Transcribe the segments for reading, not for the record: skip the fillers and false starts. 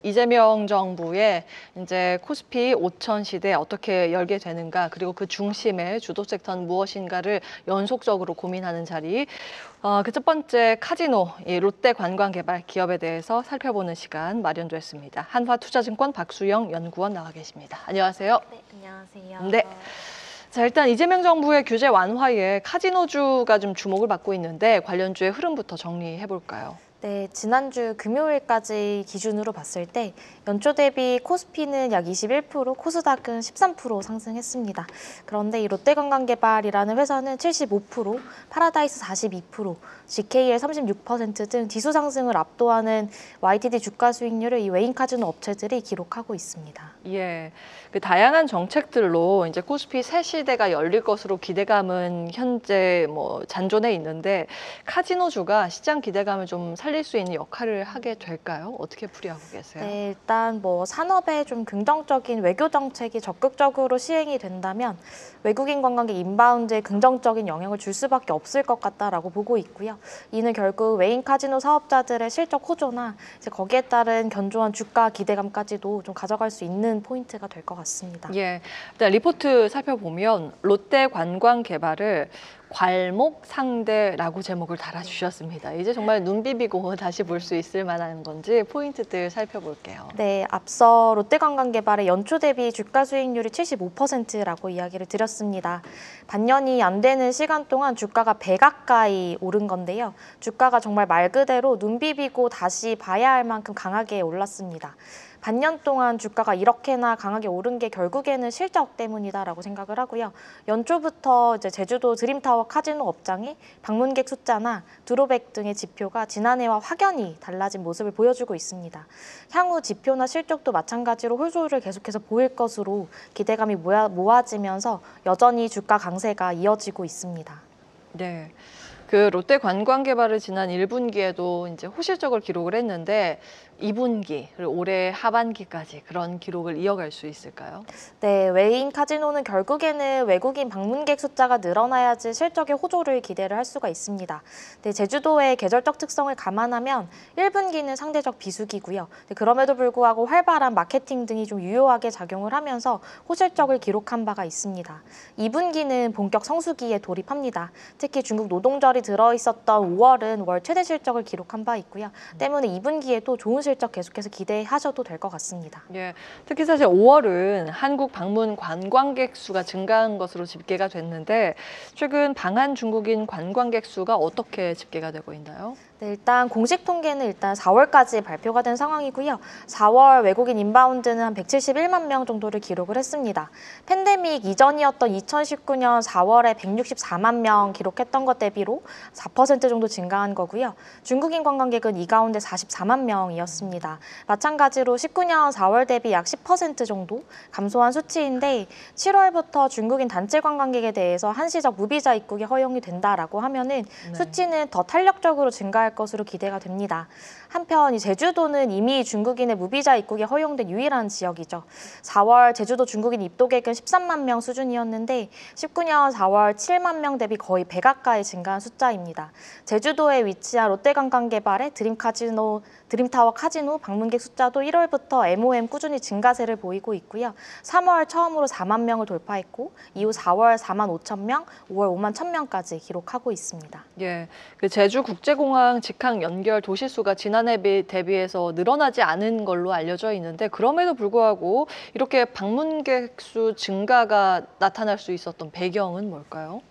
이재명 정부의 이제 코스피 5천 시대 어떻게 열게 되는가, 그리고 그 중심의 주도 섹터는 무엇인가를 연속적으로 고민하는 자리. 그 첫 번째 카지노, 이 롯데관광개발 기업에 대해서 살펴보는 시간 마련됐습니다. 한화투자증권 박수영 연구원 나와 계십니다. 안녕하세요. 네, 안녕하세요. 네. 자, 일단 이재명 정부의 규제 완화에 카지노주가 좀 주목을 받고 있는데 관련주의 흐름부터 정리해 볼까요? 네, 지난주 금요일까지 기준으로 봤을 때 연초 대비 코스피는 약 21%, 코스닥은 13% 상승했습니다. 그런데 이 롯데관광개발이라는 회사는 75%, 파라다이스 42%, GKL 36%등 지수 상승을 압도하는 YTD 주가 수익률을 이 외인 카지노 업체들이 기록하고 있습니다. 예, 그 다양한 정책들로 이제 코스피 새 시대가 열릴 것으로 기대감은 현재 잔존해 있는데 카지노주가 시장 기대감을 좀 살릴 수 있는 역할을 하게 될까요? 어떻게 풀이하고 계세요? 네, 일단 산업에 좀 긍정적인 외교 정책이 적극적으로 시행이 된다면 외국인 관광객 인바운드에 긍정적인 영향을 줄 수밖에 없을 것 같다라고 보고 있고요. 이는 결국 외인 카지노 사업자들의 실적 호조나 이제 거기에 따른 견조한 주가 기대감까지도 좀 가져갈 수 있는 포인트가 될 것 같습니다. 예, 일단 리포트 살펴보면 롯데관광개발을 괄목 상대라고 제목을 달아주셨습니다. 이제 정말 눈 비비고 다시 볼 수 있을 만한 건지 포인트들 살펴볼게요. 네, 앞서 롯데관광개발의 연초 대비 주가 수익률이 75%라고 이야기를 드렸습니다. 반년이 안 되는 시간 동안 주가가 배 가까이 오른 건데요. 주가가 정말 말 그대로 눈 비비고 다시 봐야 할 만큼 강하게 올랐습니다. 반년 동안 주가가 이렇게나 강하게 오른 게 결국에는 실적 때문이다라고 생각을 하고요. 연초부터 이제 제주도 드림타워 카지노 업장이 방문객 숫자나 드로백 등의 지표가 지난해와 확연히 달라진 모습을 보여주고 있습니다. 향후 지표나 실적도 마찬가지로 호조를 계속해서 보일 것으로 기대감이 모아지면서 여전히 주가 강세가 이어지고 있습니다. 네. 그 롯데관광개발을 지난 1분기에도 이제 호실적을 기록을 했는데 2분기, 그리고 올해 하반기까지 그런 기록을 이어갈 수 있을까요? 네, 외인 카지노는 결국에는 외국인 방문객 숫자가 늘어나야지 실적의 호조를 기대를 할 수가 있습니다. 네, 제주도의 계절적 특성을 감안하면 1분기는 상대적 비수기고요. 네, 그럼에도 불구하고 활발한 마케팅 등이 좀 유효하게 작용을 하면서 호실적을 기록한 바가 있습니다. 2분기는 본격 성수기에 돌입합니다. 특히 중국 노동절이 들어있었던 5월은 월 최대 실적을 기록한 바 있고요. 때문에 2분기에도 좋은 실적 계속해서 기대하셔도 될 것 같습니다. 예, 특히 사실 5월은 한국 방문 관광객 수가 증가한 것으로 집계가 됐는데 최근 방한 중국인 관광객 수가 어떻게 집계가 되고 있나요? 네, 일단 공식 통계는 4월까지 발표가 된 상황이고요. 4월 외국인 인바운드는 한 171만 명 정도를 기록을 했습니다. 팬데믹 이전이었던 2019년 4월에 164만 명 기록했던 것 대비로 4% 정도 증가한 거고요. 중국인 관광객은 이 가운데 44만 명이었습니다. 마찬가지로 19년 4월 대비 약 10% 정도 감소한 수치인데 7월부터 중국인 단체 관광객에 대해서 한시적 무비자 입국이 허용이 된다라고 하면은 수치는 더 탄력적으로 증가할 것으로 기대가 됩니다. 한편 제주도는 이미 중국인의 무비자 입국이 허용된 유일한 지역이죠. 4월 제주도 중국인 입도객은 13만 명 수준이었는데 19년 4월 7만 명 대비 거의 배 가까이 증가한 숫자입니다. 제주도에 위치한 롯데관광개발의 드림타워 카지노 방문객 숫자도 1월부터 MOM 꾸준히 증가세를 보이고 있고요. 3월 처음으로 4만 명을 돌파했고 이후 4월 4만 5천 명, 5월 5만 1천 명까지 기록하고 있습니다. 예, 그 제주국제공항 직항 연결 도시수가 지난해 대비해서 늘어나지 않은 걸로 알려져 있는데 그럼에도 불구하고 이렇게 방문객 수 증가가 나타날 수 있었던 배경은 뭘까요?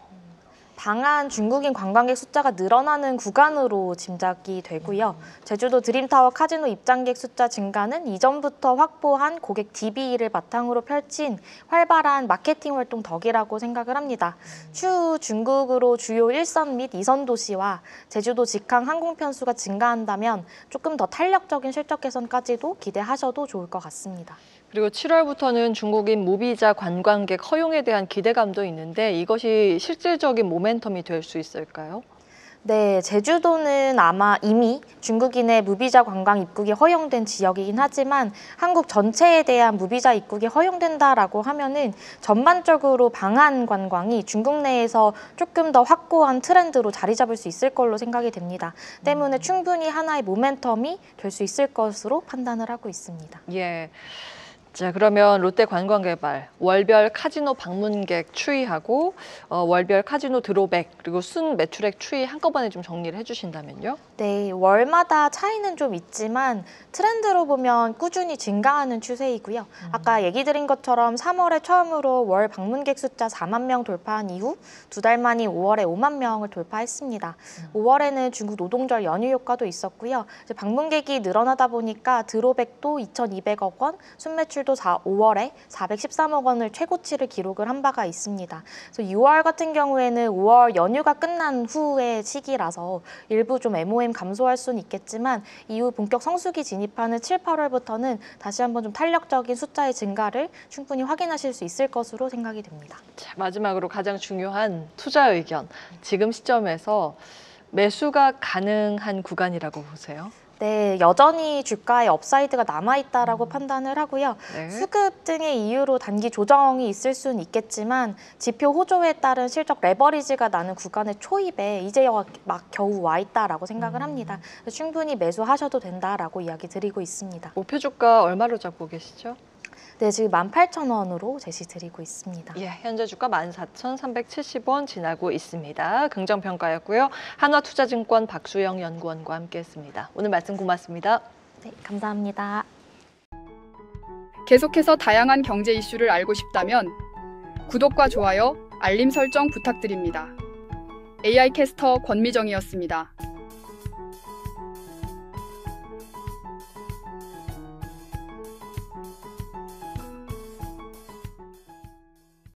방한 중국인 관광객 숫자가 늘어나는 구간으로 짐작이 되고요. 제주도 드림타워 카지노 입장객 숫자 증가는 이전부터 확보한 고객 DB를 바탕으로 펼친 활발한 마케팅 활동 덕이라고 생각을 합니다. 추후 중국으로 주요 1선 및 2선 도시와 제주도 직항 항공 편수가 증가한다면 조금 더 탄력적인 실적 개선까지도 기대하셔도 좋을 것 같습니다. 그리고 7월부터는 중국인 무비자 관광객 허용에 대한 기대감도 있는데 이것이 실질적인 모멘텀이 될 수 있을까요? 네, 제주도는 아마 이미 중국인의 무비자 관광 입국이 허용된 지역이긴 하지만 한국 전체에 대한 무비자 입국이 허용된다라고 하면은 전반적으로 방한 관광이 중국 내에서 조금 더 확고한 트렌드로 자리 잡을 수 있을 걸로 생각이 됩니다. 때문에 충분히 하나의 모멘텀이 될 수 있을 것으로 판단을 하고 있습니다. 예. 자, 그러면 롯데관광개발 월별 카지노 방문객 추이하고 월별 카지노 드로백 그리고 순 매출액 추이 한꺼번에 좀 정리를 해주신다면요? 네, 월마다 차이는 좀 있지만 트렌드로 보면 꾸준히 증가하는 추세이고요. 아까 얘기 드린 것처럼 3월에 처음으로 월 방문객 숫자 4만 명 돌파한 이후 2달 만인 5월에 5만 명을 돌파했습니다. 5월에는 중국 노동절 연휴 효과도 있었고요. 이제 방문객이 늘어나다 보니까 드로백도 2,200억 원, 순매출도 5월에 413억 원을 최고치를 기록을 한 바가 있습니다. 그래서 6월 같은 경우에는 5월 연휴가 끝난 후의 시기라서 일부 좀 MOM 감소할 수는 있겠지만 이후 본격 성수기 진입하는 7, 8월부터는 다시 한번 좀 탄력적인 숫자의 증가를 충분히 확인하실 수 있을 것으로 생각이 됩니다. 자, 마지막으로 가장 중요한 투자 의견. 지금 시점에서 매수가 가능한 구간이라고 보세요? 네, 여전히 주가에 업사이드가 남아있다라고 판단을 하고요. 네. 수급 등의 이유로 단기 조정이 있을 수는 있겠지만 지표 호조에 따른 실적 레버리지가 나는 구간의 초입에 이제 막 겨우 와 있다라고 생각을 합니다. 충분히 매수하셔도 된다라고 이야기 드리고 있습니다. 목표 주가 얼마로 잡고 계시죠? 네, 지금 18,000원으로 제시 드리고 있습니다. 예, 현재 주가 14,370원 지나고 있습니다. 긍정평가였고요. 한화투자증권 박수영 연구원과 함께했습니다. 오늘 말씀 고맙습니다. 네, 감사합니다. 계속해서 다양한 경제 이슈를 알고 싶다면 구독과 좋아요, 알림 설정 부탁드립니다. AI 캐스터 권미정이었습니다.